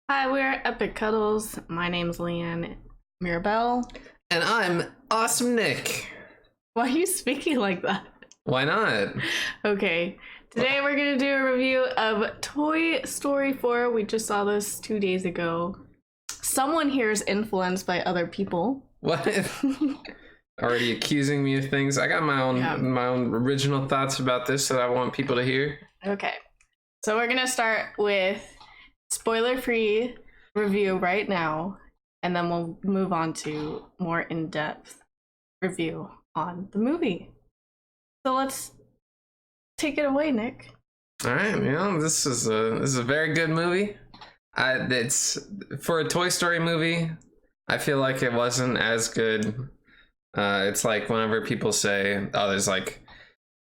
Hi, we're Epic Cuddles. My name's Leanne Mirabelle. And I'm Awesome Nick. Why are you speaking like that? Why not? Okay, today we're gonna do a review of Toy Story 4. We just saw this 2 days ago. Someone here is influenced by other people. What? Already accusing me of things. I got my own original thoughts about this that I want people to hear. Okay, so we're gonna start with spoiler-free review right now, and then we'll move on to more in-depth review on the movie. So let's take it away, Nick. All right, this is a very good movie. It's for a Toy Story movie. I feel like it wasn't as good. It's like whenever people say, "Oh, there's like,"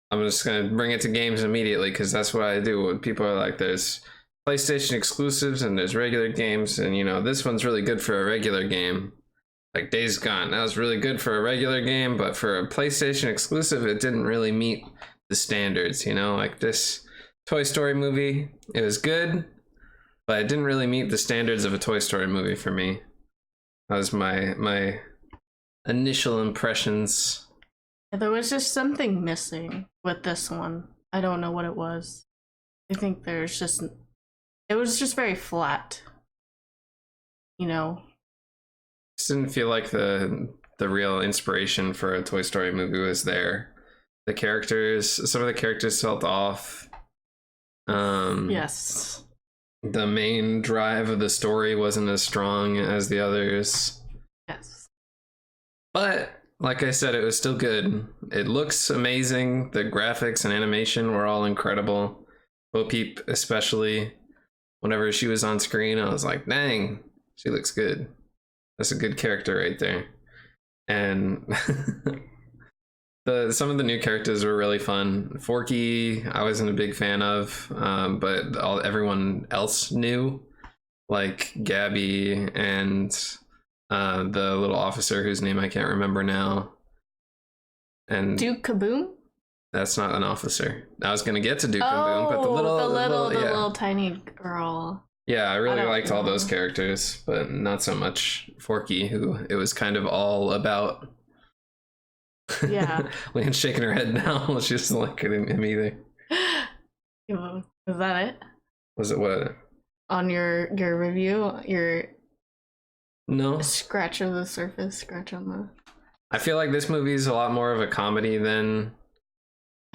I'm just gonna bring it to games immediately because that's what I do. When people are like, "There's PlayStation exclusives and there's regular games," and this one's really good for a regular game. Like Days Gone, that was really good for a regular game, but for a PlayStation exclusive, it didn't really meet the standards. Like this Toy Story movie, it was good, but it didn't really meet the standards of a Toy Story movie for me. That was my initial impressions. There was just something missing with this one. I don't know what it was. I think it was just very flat. Just didn't feel like the real inspiration for a Toy Story movie was there. Some of the characters felt off. Yes. The main drive of the story wasn't as strong as the others. Yes. But like I said, it was still good. It looks amazing. The graphics and animation were all incredible. Bo Peep especially. Whenever she was on screen, I was like, dang, she looks good. That's a good character right there. And some of the new characters were really fun. Forky, I wasn't a big fan of, but everyone else knew, like Gabby and the little officer whose name I can't remember now. And Duke Kaboom? That's not an officer. I was gonna get to Duke and Boom, but the little tiny girl. Yeah, I really liked all those characters, but not so much Forky, who it was kind of all about. Yeah. Leanne's shaking her head now. She doesn't like him either. Was that it? Was it what? On your review? No. Scratch of the surface, scratch on the... I feel like this movie is a lot more of a comedy than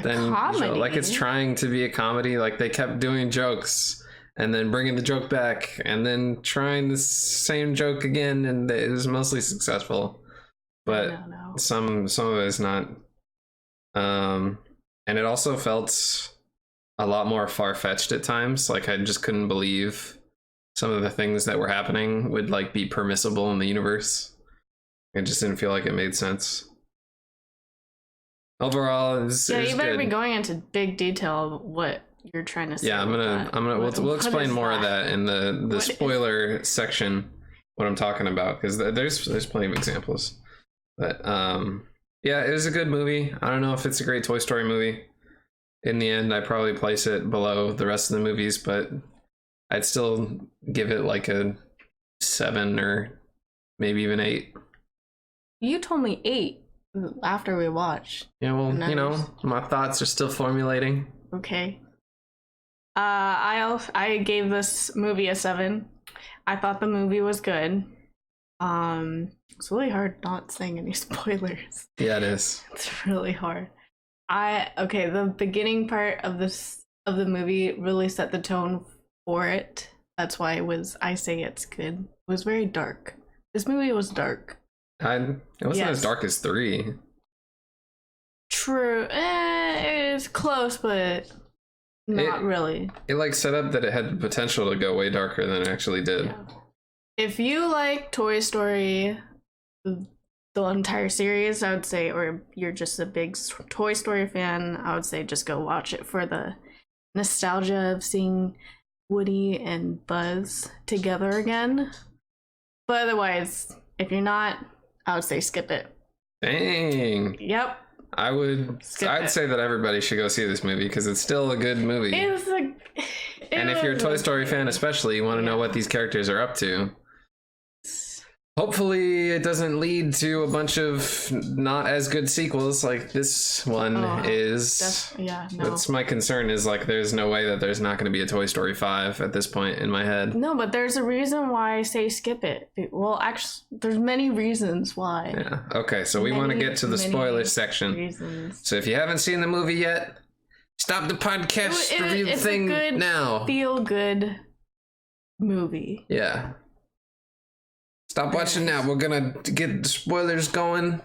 comedy? Like it's trying to be a comedy. Like they kept doing jokes and then bringing the joke back and then trying the same joke again, and it was mostly successful, but some of it is not. And it also felt a lot more far-fetched at times. Like I just couldn't believe some of the things that were happening would like be permissible in the universe. It just didn't feel like it made sense. Overall, you better good. be going into big detail of what you're trying to say. Yeah, we'll explain more of that in the spoiler section, what I'm talking about, because there's plenty of examples. But yeah, it was a good movie. I don't know if it's a great Toy Story movie. In the end, I'd probably place it below the rest of the movies, but I'd still give it like a 7 or maybe even 8. You told me 8 after we watched. Yeah, well, my thoughts are still formulating. Okay. I gave this movie a 7. I thought the movie was good. It's really hard not saying any spoilers. Yeah, it is. It's really hard. The beginning part of the movie really set the tone for it. That's why I say it's good. It was very dark. This movie was dark. It wasn't as dark as 3. True. It is close, but not really. It like set up that it had the potential to go way darker than it actually did. Yeah. If you like Toy Story, the entire series, I would say, or you're just a big Toy Story fan, I would say just go watch it for the nostalgia of seeing Woody and Buzz together again. But otherwise, if you're not, I would say skip it. Dang. Yep. I'd say that everybody should go see this movie because it's still a good movie. And if you're a Toy Story fan especially, you want to know what these characters are up to. Hopefully it doesn't lead to a bunch of not as good sequels like this one is. That's my concern, is like there's no way that there's not going to be a Toy Story 5 at this point in my head. No, but there's a reason why I say skip it. Well, actually, there's many reasons why. Yeah. Okay, so we want to get to the spoiler section. So if you haven't seen the movie yet, stop the podcast review thing now. Feel good movie. Yeah. Stop watching now. We're gonna get the spoilers going.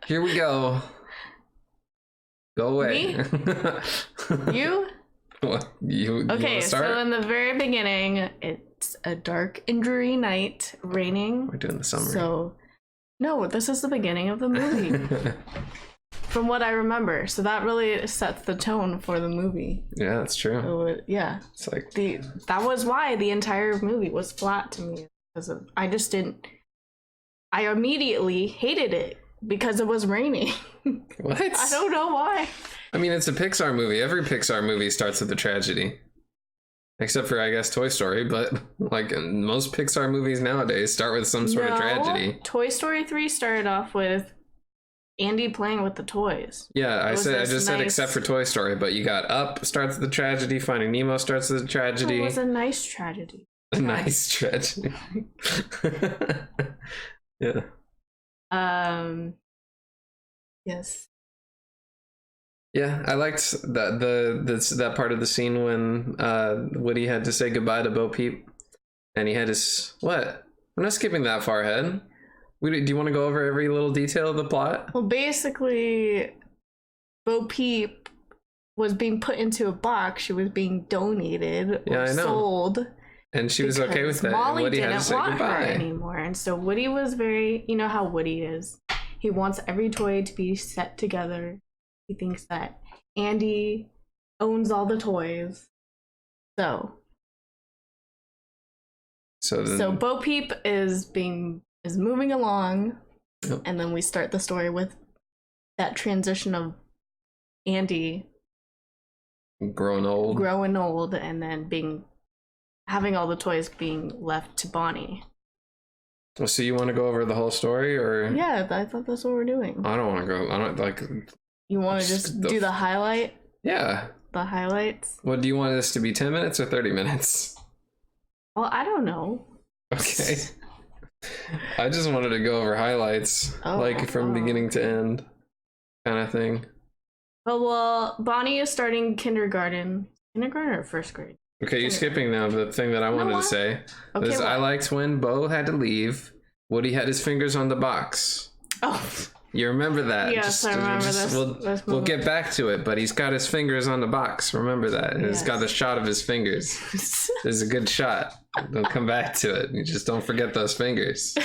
Here we go. Go away. Me? You? What? You okay, so in the very beginning, it's a dark and dreary night, raining. We're doing the summary. So, no, this is the beginning of the movie. From what I remember. So that really sets the tone for the movie. Yeah, that's true. So, yeah. It's like that was why the entire movie was flat to me. I immediately hated it because it was raining. What? I don't know why. I mean, it's a Pixar movie. Every Pixar movie starts with a tragedy. Except for, I guess, Toy Story, but like most Pixar movies nowadays start with some sort of tragedy. Toy Story 3 started off with Andy playing with the toys. Yeah, I just said except for Toy Story, but you got Up starts with a tragedy, Finding Nemo starts with a tragedy. It was a nice tragedy. A nice tragedy. Yeah. Yes. Yeah, I liked that part of the scene when Woody had to say goodbye to Bo Peep, and he had his what? We're not skipping that far ahead. Do you want to go over every little detail of the plot? Well, basically, Bo Peep was being put into a box. She was being donated or sold. And she was okay with that. Molly Woody didn't had to say want goodbye. her anymore. And so Woody was very, you know how Woody is. He wants every toy to be set together. He thinks that Andy owns all the toys. So Bo Peep is moving along, and then we start the story with that transition of Andy growing old, and then having all the toys being left to Bonnie. So you want to go over the whole story, or? Yeah, I thought that's what we're doing. I don't want to go. I don't like. You want to just do the highlight? Yeah. The highlights? What do you want this to be? 10 minutes or 30 minutes? Well, I don't know. Okay. I just wanted to go over highlights, from beginning to end, kind of thing. Well, Bonnie is starting kindergarten or first grade? Okay, you're skipping now the thing that I wanted to say. Okay, I liked when Bo had to leave. Woody had his fingers on the box. Oh. You remember that? Yes, I remember this. We'll get back to it, but he's got his fingers on the box. Remember that? And It's got a shot of his fingers. There's a good shot. Don't come back to it. You just don't forget those fingers.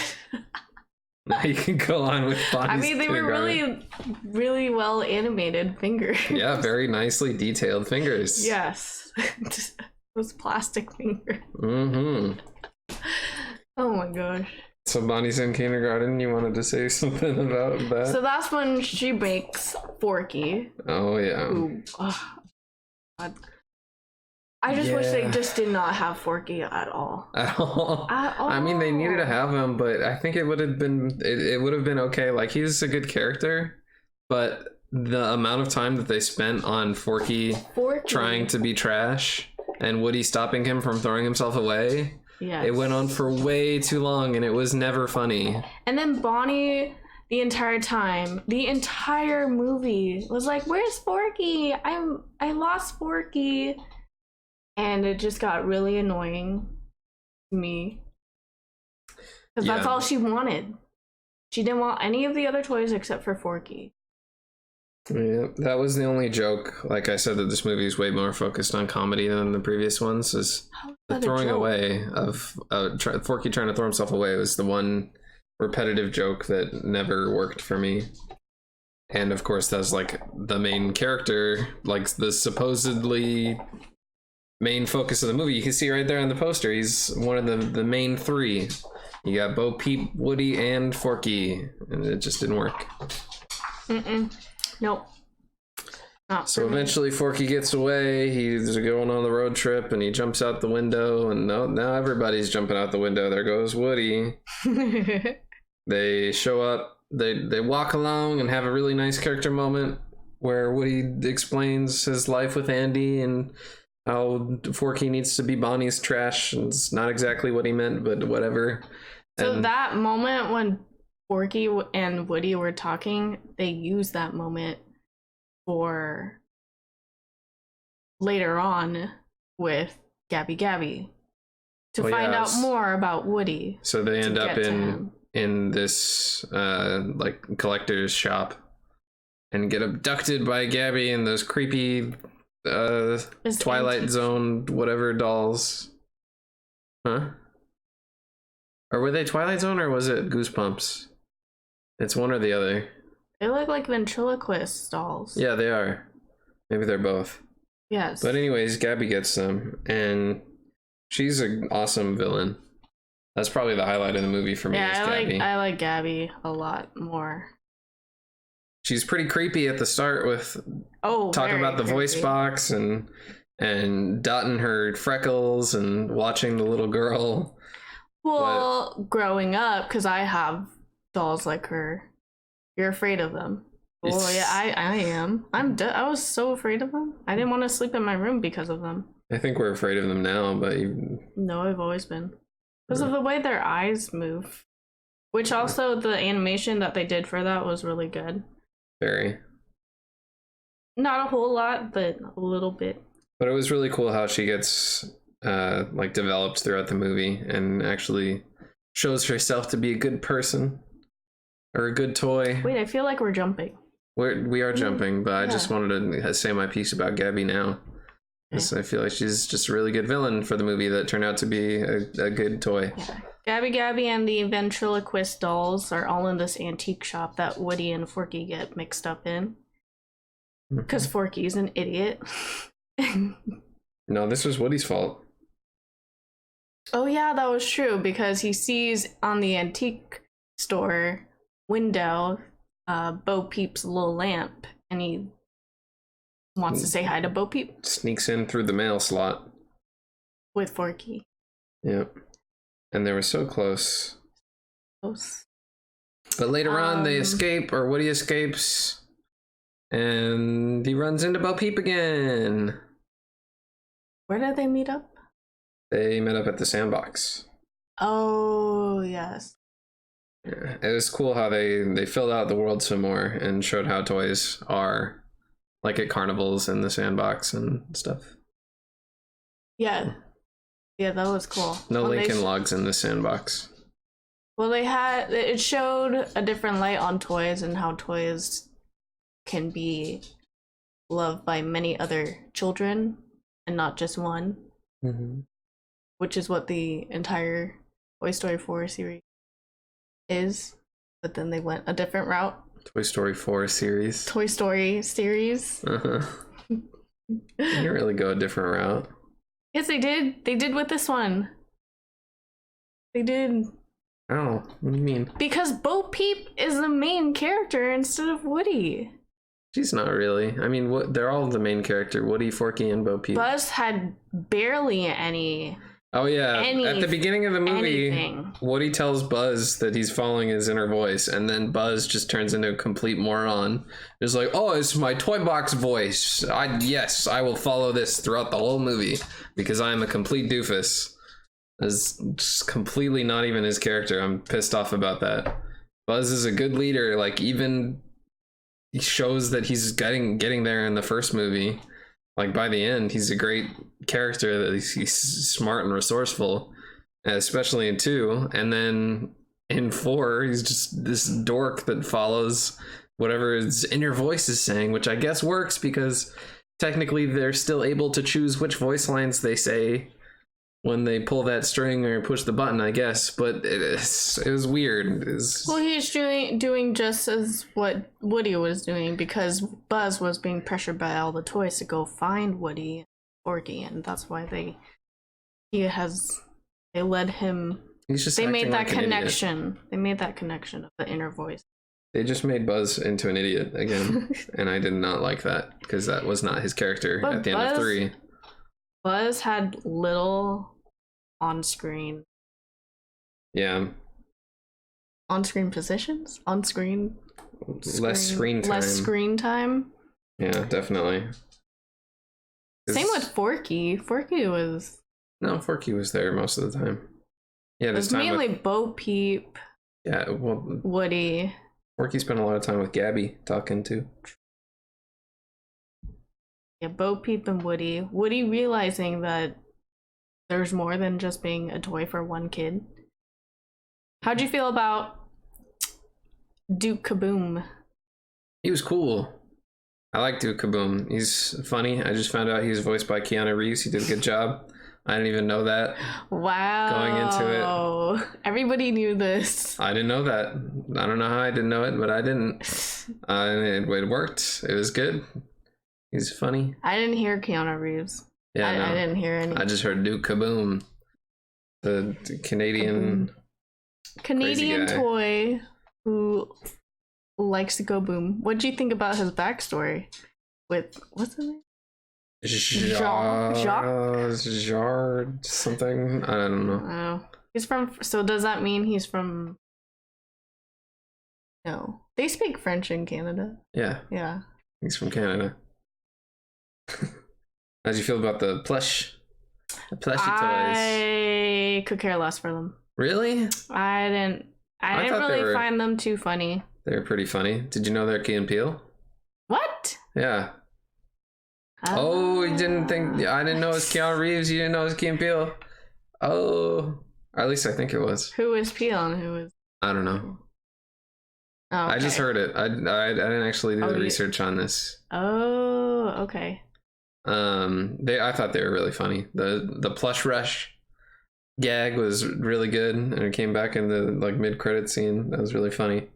Now you can go on with Bonnie's they were really, really well animated fingers. Yeah, very nicely detailed fingers. Yes. Those plastic fingers. Mm-hmm. Oh my gosh. So Bonnie's in kindergarten. You wanted to say something about that? So that's when she makes Forky. Oh yeah. Ooh. Oh, God. I just wish they just did not have Forky at all. At all. I mean, they needed to have him, but I think it would have been okay. Like, he's a good character, but the amount of time that they spent on Forky trying to be trash and Woody stopping him from throwing himself away. Yeah, it went on for way too long, and it was never funny. And then Bonnie, the entire movie was like, "Where's Forky? I lost Forky," and it just got really annoying to me because that's all she wanted. She didn't want any of the other toys except for Forky. Yeah, that was the only joke. Like I said, that this movie is way more focused on comedy than the previous ones. Is the throwing away of Forky trying to throw himself away was the one repetitive joke that never worked for me. And of course, that's like the main character, like the supposedly main focus of the movie. You can see right there on the poster, he's one of the main three. You got Bo Peep, Woody, and Forky, and it just didn't work. Nope. Not So for me. eventually Forky gets away. He's going on the road trip and he jumps out the window, and now everybody's jumping out the window. There goes Woody. They show up, they walk along and have a really nice character moment where Woody explains his life with Andy and how Forky needs to be Bonnie's trash. And it's not exactly what he meant, but whatever. So And that moment when Forky and Woody were talking, they used that moment for later on with Gabby to find out more about Woody. So they end up in this like collector's shop and get abducted by Gabby and those creepy Twilight Zone whatever dolls. Huh? Or were they Twilight Zone or was it Goosebumps? It's one or the other. They look like ventriloquist dolls. Yeah, they are. Maybe they're both. Yes. But anyways, Gabby gets them, and she's an awesome villain. That's probably the highlight of the movie for me. Yeah, is Gabby. I like Gabby a lot more. She's pretty creepy at the start with talking about the voice box and dotting her freckles and watching the little girl. Well, growing up, because I have dolls like her, you're afraid of them. Well, yeah, I am. I was so afraid of them. I didn't want to sleep in my room because of them. I think we're afraid of them now, but No, I've always been. Because of the way their eyes move. Which also, the animation that they did for that was really good. very. Not a whole lot, but a little bit. But it was really cool how she gets like developed throughout the movie and actually shows herself to be a good person or a good toy. Wait, I feel like we're jumping. We are jumping, but I just wanted to say my piece about Gabby now. Because I feel like she's just a really good villain for the movie that turned out to be a good toy. Yeah. Gabby and the ventriloquist dolls are all in this antique shop that Woody and Forky get mixed up in. Because Forky's an idiot. No, this was Woody's fault. Oh yeah, that was true, because he sees on the antique store window Bo Peep's little lamp, and he wants to say hi to Bo Peep. Sneaks in through the mail slot. With Forky. Yep. And they were so close. Close. But later on, they escape, or Woody escapes, and he runs into Bo Peep again. Where did they meet up? They met up at the sandbox. Oh, yes. Yeah, it was cool how they filled out the world some more and showed how toys are, like at carnivals and the sandbox and stuff. Yeah. Yeah, that was cool. No Lincoln Logs in the sandbox. Well, it showed a different light on toys and how toys can be loved by many other children and not just one. Mm-hmm. Which is what the entire Toy Story 4 series is. But then they went a different route. Toy Story 4 series. Toy Story series. Uh-huh. You didn't really go a different route. Yes, they did. They did with this one. They did. Oh, what do you mean? Because Bo Peep is the main character instead of Woody. She's not really. I mean, they're all the main character. Woody, Forky, and Bo Peep. Buzz had barely any. Oh yeah, at the beginning of the movie, anything. Woody tells Buzz that he's following his inner voice, and then Buzz just turns into a complete moron. It's like, oh, it's my toy box voice. Yes, I will follow this throughout the whole movie because I am a complete doofus. It's just completely not even his character. I'm pissed off about that. Buzz is a good leader. Like, even he shows that he's getting there in the first movie. Like, by the end, he's a great character. That he's smart and resourceful, especially in 2. And then in 4, he's just this dork that follows whatever his inner voice is saying, which I guess works because technically they're still able to choose which voice lines they say when they pull that string or push the button, I guess. But it was weird. Well, he's doing just as what Woody was doing because Buzz was being pressured by all the toys to go find Woody and Forky, and that's why they led him. He's just they made that like connection. They made that connection of the inner voice. They just made Buzz into an idiot again, and I did not like that because that was not his character But at the end of 3. Buzz had little on-screen. Yeah. On-screen positions? On-screen? Less screen time. Less screen time? Yeah, definitely. Same with Forky. Forky was... No, Forky was there most of the time. Yeah, it was mainly Bo Peep. Yeah, well... Woody. Forky spent a lot of time with Gabby talking too. Yeah, Bo Peep and Woody. Woody realizing that there's more than just being a toy for one kid. How'd you feel about Duke Kaboom? He was cool. I like Duke Kaboom. He's funny. I just found out he was voiced by Keanu Reeves. He did a good job. I didn't even know that. Wow. Going into it. Everybody knew this. I didn't know that. I don't know how I didn't know it, but I didn't. It worked. It was good. He's funny. I didn't hear Keanu Reeves. Yeah, I didn't hear any. I just heard Duke Kaboom. The Canadian toy who likes to go boom. What do you think about his backstory? With what's his name? Jard something. I don't know. Oh, he's from. So does that mean he's from? No, they speak French in Canada. Yeah. Yeah. He's from Canada. How'd you feel about the plushie toys? I could care less for them. Really? I didn't really find them too funny. They were pretty funny. Did you know they're Key and Peele? What? Yeah. Oh, you didn't think... I didn't know it was Keanu Reeves. You didn't know it was Key and Peele. Oh. Or at least I think it was. Who was Peele and who was... I don't know. Oh, okay. I just heard it. I didn't actually do the research on this. Oh, okay. I thought they were really funny. The plush rush gag was really good, and it came back in the like mid-credit scene. That was really funny.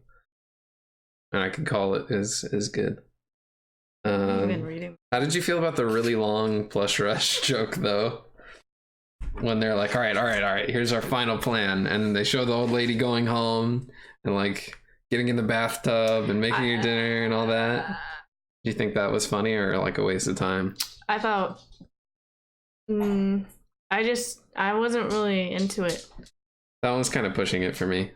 And I could call it is good. I've been reading. How did you feel about the really long plush rush joke though? When they're like, all right, here's our final plan, and they show the old lady going home and like getting in the bathtub and making your dinner and all that. Do you think that was funny or like a waste of time? I thought I wasn't really into it. That one's kind of pushing it for me.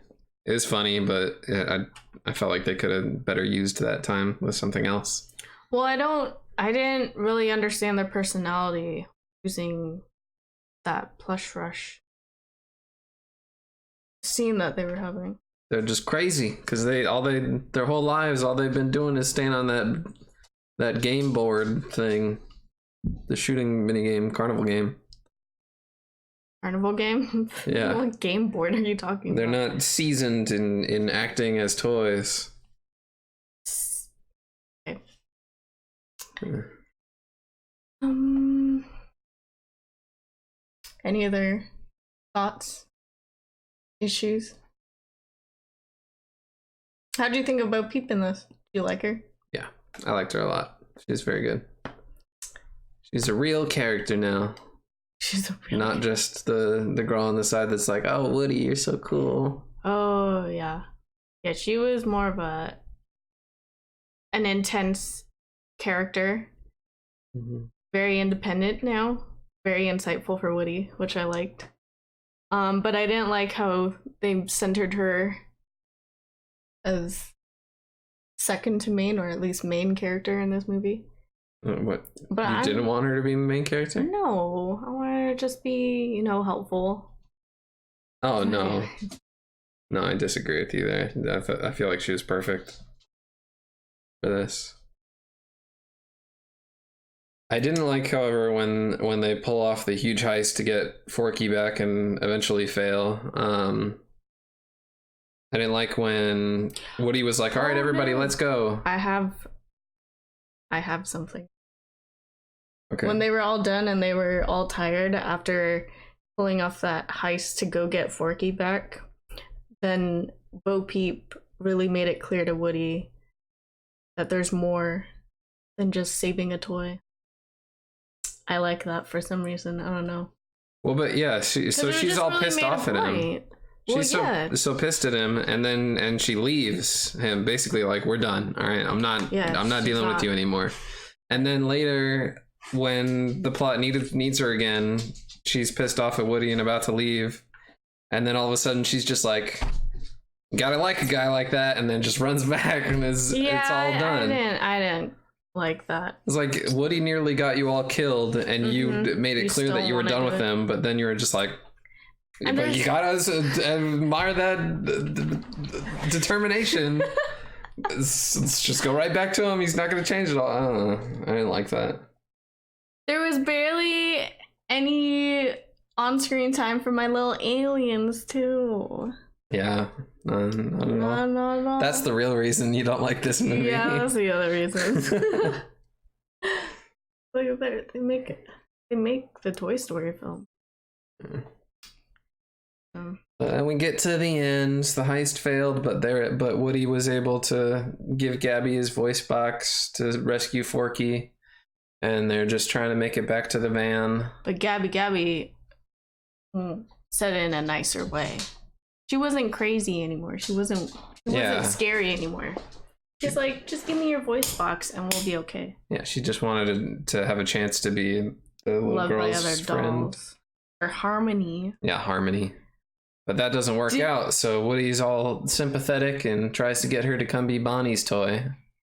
It was funny, but I felt like they could have better used that time with something else. Well, I didn't really understand their personality using that plush rush scene that they were having. They're just crazy because their whole lives, all they've been doing is staying on that game board thing, the shooting mini game, carnival game. Carnival game? Yeah. What game board are you talking about? They're not seasoned in acting as toys. Okay. Yeah. Any other thoughts? Issues? How do you think about Peep in this? Do you like her? Yeah, I liked her a lot. She's very good. She's a real character now. She's a real Not just the girl on the side that's like, oh, Woody, you're so cool. Oh, yeah. Yeah, she was more of an intense character. Mm-hmm. Very independent now. Very insightful for Woody, which I liked. But I didn't like how they centered her as second to main, or at least main character in this movie. What? But you didn't want her to be the main character? No, I want her to just be, helpful. Oh, no. No, I disagree with you there. I feel like she was perfect for this. I didn't like, however, when they pull off the huge heist to get Forky back and eventually fail. I didn't like when Woody was like, all right, everybody, let's go. I have something. Okay. When they were all done and they were all tired after pulling off that heist to go get Forky back, then Bo Peep really made it clear to Woody that there's more than just saving a toy. I like that for some reason. I don't know. Well, but yeah, she's all really pissed off at him. Well, She's so pissed at him, and she leaves him basically like, we're done. All right, I'm not dealing with you anymore. And then later, when the plot needs her again, she's pissed off at Woody and about to leave, and then all of a sudden she's just like, gotta like a guy like that, and then just runs back, and it's all done. I didn't like that. It's like, Woody nearly got you all killed, and you made it clear that you were done with him, but then you were just like, but you gotta admire that determination. Let's just go right back to him. He's not gonna change it all. I don't know. I didn't like that. There was barely any on-screen time for my little aliens too. Yeah, not at all. No. That's the real reason you don't like this movie. Yeah, that's the other reason. Like they make the Toy Story film. And we get to the end. The heist failed, but Woody was able to give Gabby his voice box to rescue Forky, and they're just trying to make it back to the van. But Gabby said it in a nicer way. She wasn't crazy anymore. She wasn't scary anymore. She's like, just give me your voice box and we'll be okay. Yeah, she just wanted to have a chance to be the little girl's friend. Or Harmony. Yeah, Harmony. But that doesn't work out, so Woody's all sympathetic and tries to get her to come be Bonnie's toy.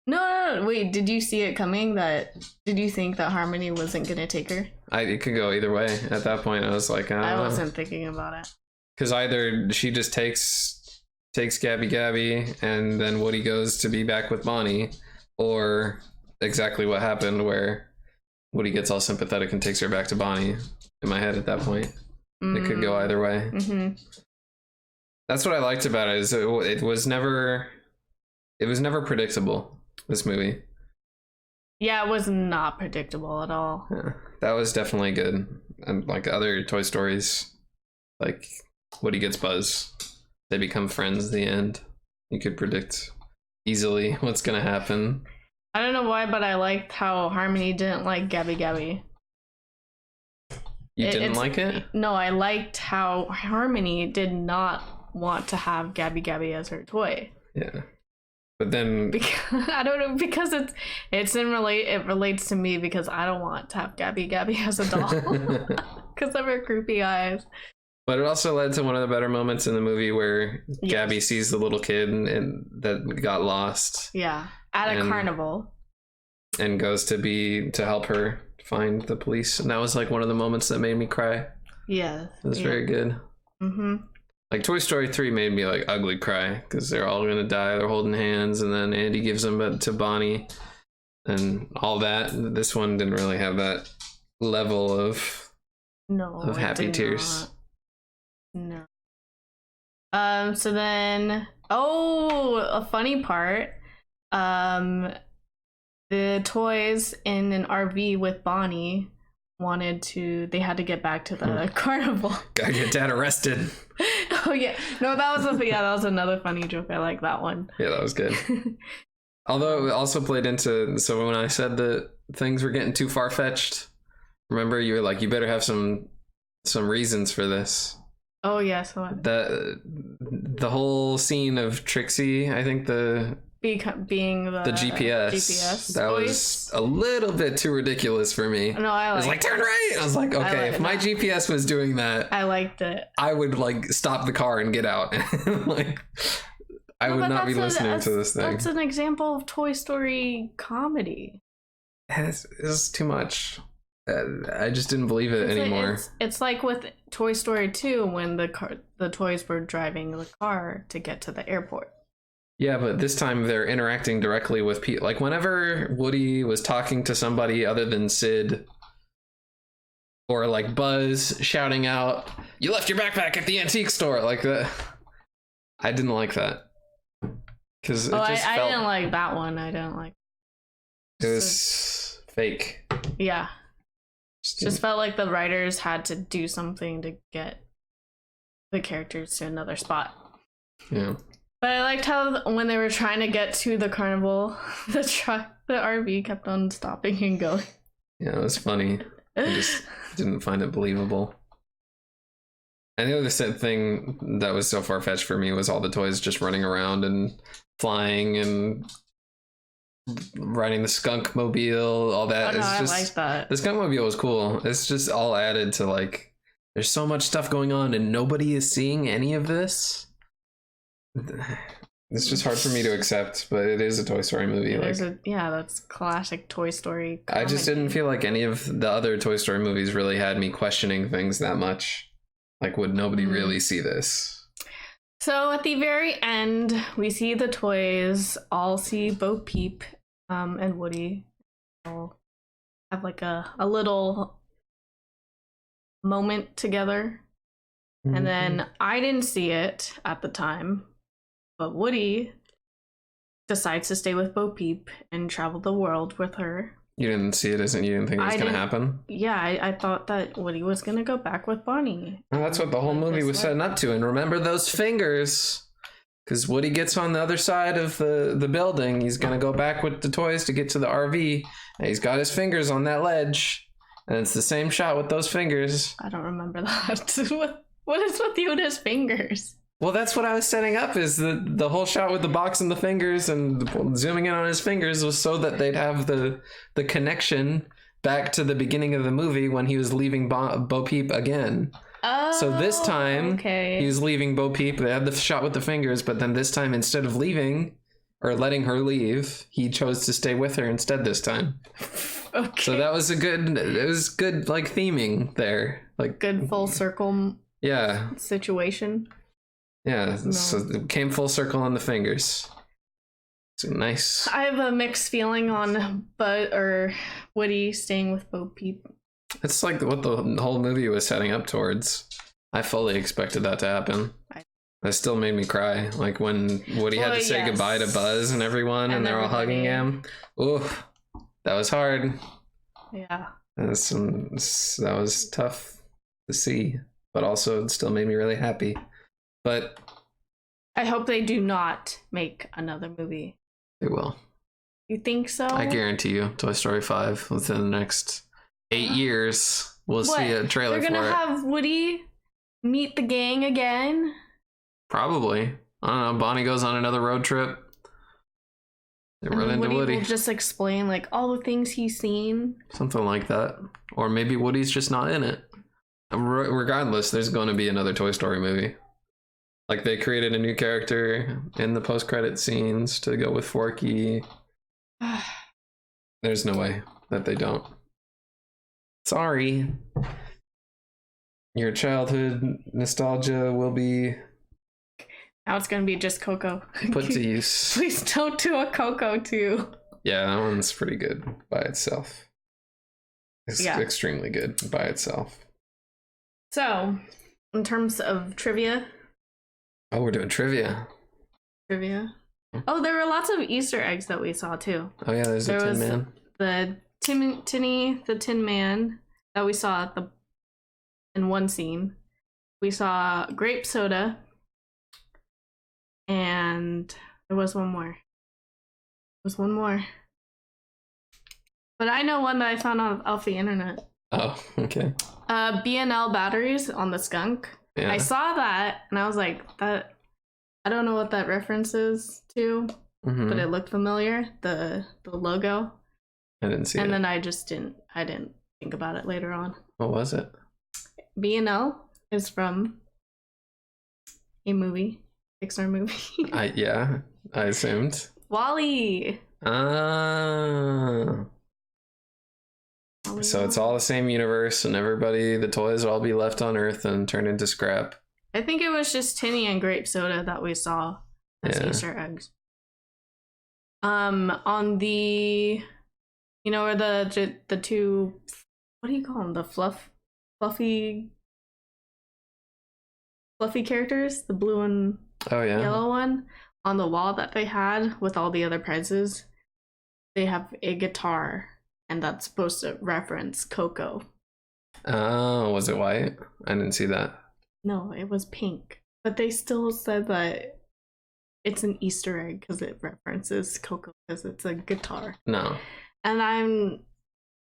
No. Wait, did you see it coming? Did you think that Harmony wasn't going to take her? It could go either way. At that point, I was like, I wasn't thinking about it. Because either she just takes Gabby, and then Woody goes to be back with Bonnie, or exactly what happened where Woody gets all sympathetic and takes her back to Bonnie. In my head at that point, it could go either way. That's what I liked about it. Is it was never predictable. This movie. Yeah, it was not predictable at all. Yeah, that was definitely good. And like other Toy Stories, like Woody gets Buzz, they become friends at the end. You could predict easily what's gonna happen. I don't know why, but I liked how Harmony didn't like Gabby. You didn't like it? No, I liked how Harmony did not want to have Gabby as her toy. Yeah. But then I don't know, because it relates to me, because I don't want to have Gabby as a doll because of her creepy eyes. But it also led to one of the better moments in the movie where Gabby sees the little kid and that got lost. Yeah, at a carnival. And goes to help her find the police. And that was like one of the moments that made me cry. Yeah. It was very good. Like Toy Story 3 made me like ugly cry because they're all gonna die. They're holding hands, and then Andy gives them to Bonnie, and all that. This one didn't really have that level of happy tears. No. So then, a funny part. The toys in an RV with Bonnie they had to get back to the carnival. Gotta get Dad arrested. Oh yeah, no, that was another funny joke. I like that one. Yeah, that was good. Although it also played into, so when I said that things were getting too far-fetched, remember you were like, you better have some reasons for this. Oh yes, yeah, so the whole scene of Trixie, I think being the GPS that voice was a little bit too ridiculous for me. No, I was like, turn right. I was like, okay, if my GPS was doing that, I liked it. I would like stop the car and get out. Like, I would not be listening to this thing. That's an example of Toy Story comedy. It's too much. I just didn't believe it anymore. It's like with Toy Story 2 when the toys were driving the car to get to the airport. Yeah, but this time they're interacting directly with people. Like whenever Woody was talking to somebody other than Sid, or like Buzz shouting out, "You left your backpack at the antique store," like that. I didn't like that. Because I didn't like that one. I didn't like it. Was fake. Yeah. Just felt like the writers had to do something to get the characters to another spot. Yeah. But I liked how when they were trying to get to the carnival, the RV kept on stopping and going. Yeah, it was funny. I just didn't find it believable. And the other thing that was so far-fetched for me was all the toys just running around and flying and riding the skunk mobile, all that. Oh no, It's just, I like that. the skunk mobile was cool. It's just all added to like, there's so much stuff going on and nobody is seeing any of this. It's just hard for me to accept, but it is a Toy Story movie. That's classic Toy Story comedy. I just didn't feel like any of the other Toy Story movies really had me questioning things that much. Like, would nobody really see this? So at the very end, we see the toys all see Bo Peep and Woody all have like a little moment together. Mm-hmm. And then I didn't see it at the time, but Woody decides to stay with Bo Peep and travel the world with her. You didn't see it, you didn't think it was going to happen? Yeah, I thought that Woody was going to go back with Bonnie. Well, that's what the whole movie was setting up to. And remember those fingers? Because Woody gets on the other side of the building. He's going to go back with the toys to get to the RV. And he's got his fingers on that ledge. And it's the same shot with those fingers. I don't remember that. What is with you and his fingers? Well, that's what I was setting up, is the whole shot with the box and the fingers and zooming in on his fingers was so that they'd have the connection back to the beginning of the movie when he was leaving Bo Peep again. Oh, so this time he was leaving Bo Peep. They had the shot with the fingers, but then this time, instead of leaving or letting her leave, he chose to stay with her instead this time. Okay. So that was good like theming there. Like good full circle situation. Yeah, no. So it came full circle on the fingers. It's nice. I have a mixed feeling on Woody staying with Bo Peep. It's like what the whole movie was setting up towards. I fully expected that to happen. That still made me cry. Like when Woody had to say goodbye to Buzz and everyone, and they're all hugging him. Oof, that was hard. Yeah. That was tough to see, but also it still made me really happy. But I hope they do not make another movie. They will. You think so? I guarantee you, Toy Story 5 within the next 8 years, we'll see a trailer for it. They're gonna have Woody meet the gang again? Probably. I don't know. Bonnie goes on another road trip. They run into Woody. Will just explain like all the things he's seen. Something like that. Or maybe Woody's just not in it. Regardless, there's going to be another Toy Story movie. Like, they created a new character in the post-credit scenes to go with Forky. There's no way that they don't. Sorry. Your childhood nostalgia will be... Now it's going to be just Coco. Put to use. Please don't do a Coco too. Yeah, that one's pretty good by itself. It's extremely good by itself. So, in terms of trivia... Oh, we're doing trivia. Oh, there were lots of Easter eggs that we saw too. Oh yeah, there was a Tin Man. The Tin Man that we saw in one scene. We saw grape soda, and there was one more. But I know one that I found off the internet. Oh, okay. B&L batteries on the skunk. Yeah. I saw that and I was like, that I don't know what that reference is to, but it looked familiar, the logo. I didn't see it. And then I didn't think about it later on. What was it? B&L is from a movie, Pixar movie. I assumed. WALL-E. So it's all the same universe, and the toys will all be left on Earth and turned into scrap. I think it was just Tinny and grape soda that we saw as Easter eggs. On the, where the two, what do you call them? The fluffy characters, the blue and yellow one, on the wall that they had with all the other prizes. They have a guitar. And that's supposed to reference Coco. Oh, was it white? I didn't see that. No, it was pink. But they still said that it's an Easter egg because it references Coco because it's a guitar. No. And I'm...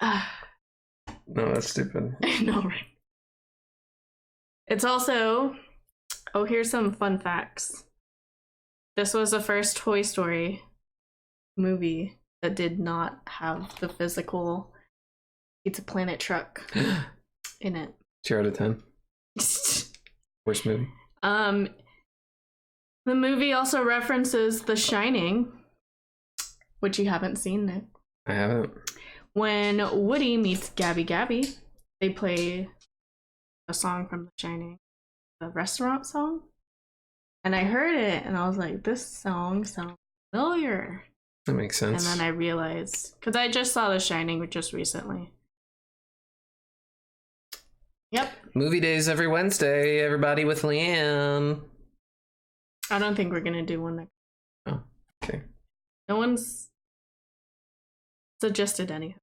No, that's stupid. I know, right? It's also, oh, here's some fun facts. This was the first Toy Story movie that did not have the physical Pizza Planet truck in it. 2 out of 10. Worst movie. The movie also references The Shining, which you haven't seen, Nick. I haven't. When Woody meets Gabby Gabby, they play a song from The Shining, the restaurant song. And I heard it and I was like, this song sounds familiar. That makes sense. And then I realized, because I just saw The Shining just recently. Yep. Movie days every Wednesday, everybody with Leanne. I don't think we're going to do one next. Oh, okay. No one's suggested anything.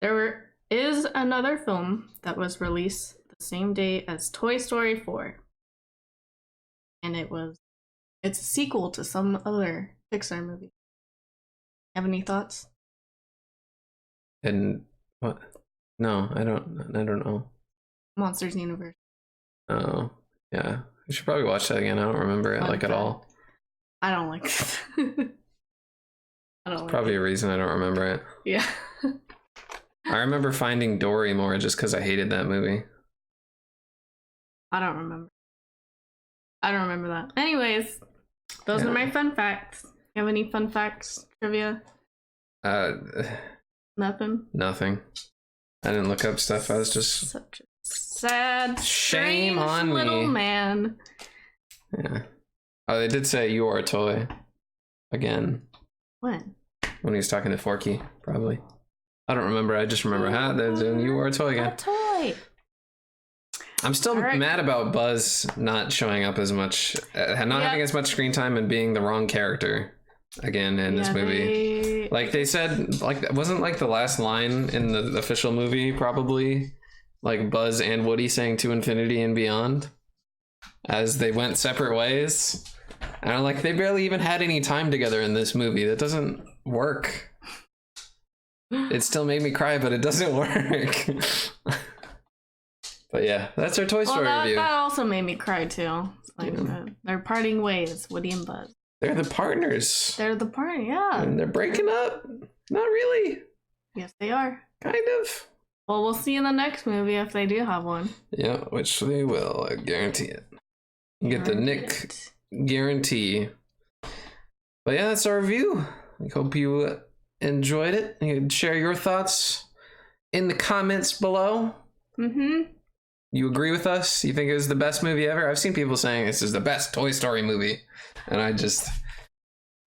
There is another film that was released the same day as Toy Story 4. And it's a sequel to some other Pixar movie. Have any thoughts? And what? No, I don't know. Monsters Universe. Oh, yeah. I should probably watch that again. I don't remember it at all. I don't like it. I don't like Probably it. a reason I don't remember it. Yeah. I remember Finding Dory more just because I hated that movie. I don't remember that. Anyways, those are my fun facts. You have any fun facts, trivia? Nothing? Nothing. I didn't look up stuff. I was just... Such a sad, Shame on little me. man. Yeah. Oh, they did say you are a toy. Again. When? When he was talking to Forky, probably. I don't remember. I just remember, you are a toy again. A toy. I'm still mad about Buzz not showing up as much, not having as much screen time and being the wrong character again in this movie. Like they said, like wasn't like the last line in the official movie probably like Buzz and Woody saying to infinity and beyond as they went separate ways. And I'm like, they barely even had any time together in this movie. That doesn't work. It still made me cry, but it doesn't work. But yeah, that's our Toy Story review. That also made me cry too. Like they're parting ways, Woody and Buzz. They're the partners. They're the party, yeah. And they're breaking up. Not really. Yes, they are. Kind of. Well, we'll see in the next movie if they do have one. Yeah, which they will. I guarantee it. You get the Nick guarantee. But yeah, that's our review. I hope you enjoyed it. You can share your thoughts in the comments below. Mm-hmm. You agree with us? You think it was the best movie ever? I've seen people saying this is the best Toy Story movie. And I just...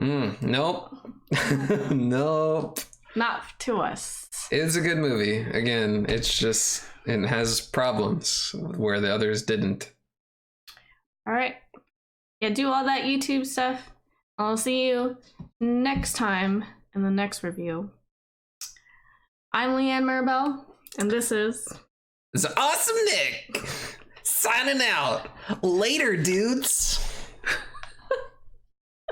nope. Nope. Not to us. It's a good movie. Again, it's just... It has problems where the others didn't. Alright. Yeah, do all that YouTube stuff. I'll see you next time in the next review. I'm Leanne Maribel, and this is... It's Awesome Nick! Signing out. Later, dudes!